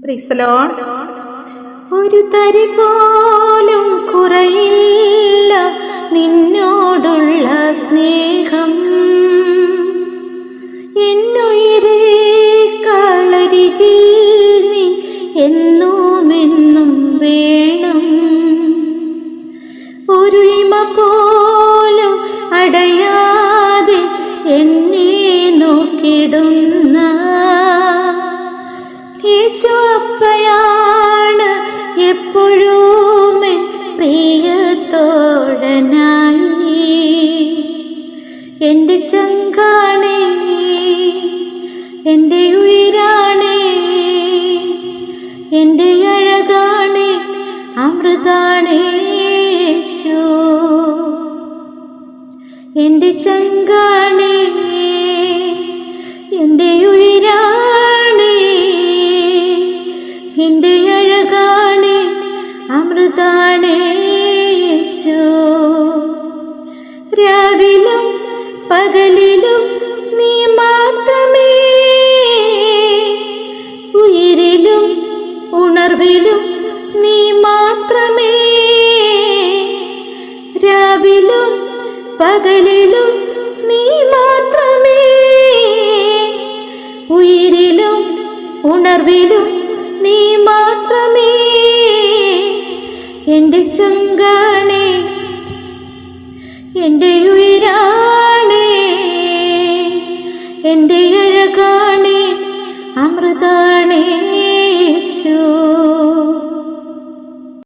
Praise the Lord. ഒരു തരി പോലും കുറയില്ല നിന്നോടുള്ള സ്നേഹം. എന്നുയിരേ കളരികിൽ നീ എന്നുമെന്നും വേണം. ഒരു ഇമ പോലും അടയാതെ എന്നെ നോക്കിടുന്ന യേശു അപ്പയാണ് എപ്പോഴും എൻ പ്രിയത്തോഴനായി. എൻ്റെ ചങ്കാണേ, എൻ്റെ ഉയിരാണേ, എൻ്റെ അഴകാണേ, അമൃതാണേ യേശു. എൻ്റെ ചങ്കാണേ, എൻ്റെ ഉയിരാണേ, എൻ്റെ അഴകാണേ, അമൃതാണേ യേശു. രാവിലും പകലിലും നീ മാത്രമേ, ഉയിരിലും ഉണർവിലും നീ മാത്രമേ. രാവിലും പകലിലും നീ മാത്രമേ, ഉയിരിലും ഉണർവിലും